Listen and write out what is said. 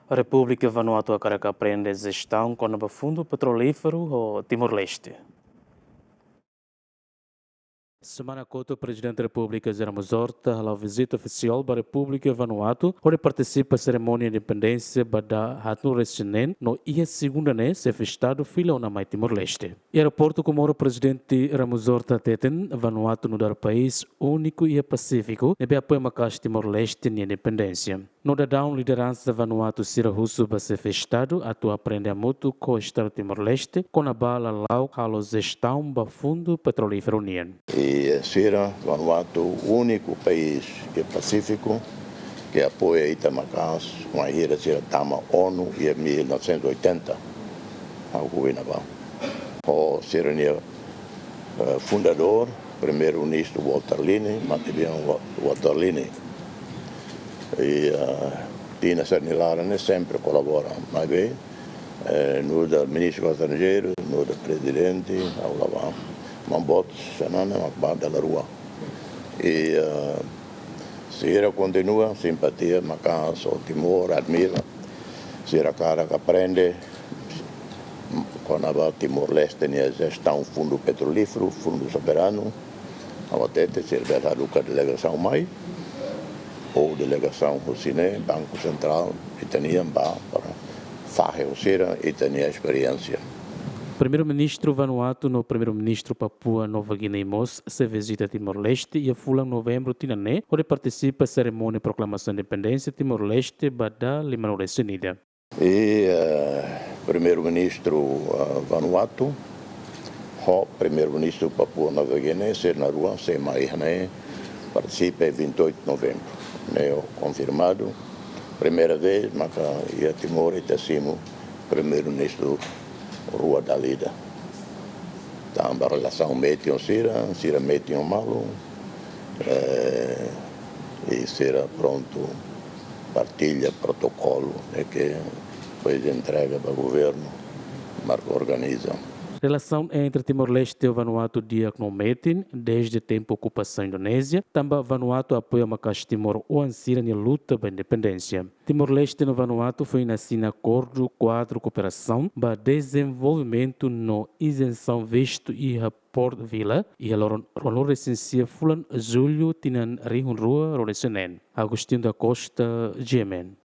A República Vanuatu a aprende gestão com o fundo petrolífero ou Timor-Leste. Semana Couto, o Presidente da República Jerome Horta, a visita oficial da República Vanuatu, onde participa da cerimônia de independência da Hatno Recenen, no ia segunda se festado fila na Mai Timor-Leste. E aeroporto como o Presidente Ramos Horta Teten, Vanuatu no dar país único e pacífico, nebe apoio Macas Timor-Leste na independência. No dadão liderança Vanuatu Sira Russo vai ser festado, atu aprende a mútuo com o Estado Timor-Leste, com a bala lau a gestão do Fundo Petrolífero União. E Sira Vanuatu, o único país que é pacífico, que apoia Itamacás, uma ira Sira Tama ONU e em 1980, ao governo. O Sira fundador, primeiro-ministro Walter Lini, mantiveram Walter Lini. E Tina Sernilara sempre colabora mais bem, no da ministro estrangeiro, no da presidente, ao lavar. Mambot, Xanana, Macbar da Rua. E se continua, simpatia, Macas, o Timor, admira, se era cara que aprende, quando a Timor-Leste tinha gestão fundo petrolífero, fundo soberano, a tete serve a Luca delegação mai, ou delegação Rociné, Banco Central, e tinha para fazer o Sira e tinha experiência. Primeiro-Ministro Vanuatu no Primeiro-Ministro Papua Nova Guiné e Mos se visita Timor-Leste e a Fula novembro Tinané, onde participa da cerimônia de proclamação de independência Timor-Leste Bada Limano Recenida. E Primeiro-Ministro Vanuatu, o Primeiro-Ministro Papua Nova Guiné, na rua, sem mais, participa em 28 de novembro. Confirmado, primeira vez, mas ia Timor e Tessimo, Primeiro-Ministro Rua da Lida. Então, a relação metiam Sira metiam malo, e Sira pronto, partilha, protocolo, que depois entrega para o governo, marca organiza. Relação entre Timor-Leste e Vanuatu dia que não metem, desde o tempo da ocupação indonésia, também Vanuatu apoia Macas Timor ou ansira na luta pela independência. Timor-Leste no Vanuatu foi nascido acordo quadro cooperação para desenvolvimento no isenção visto e Port Vila e a Ronor Recensia Fulan Julho Tinan Rihun Rua Roresenen. Agostinho da Costa, Gemen.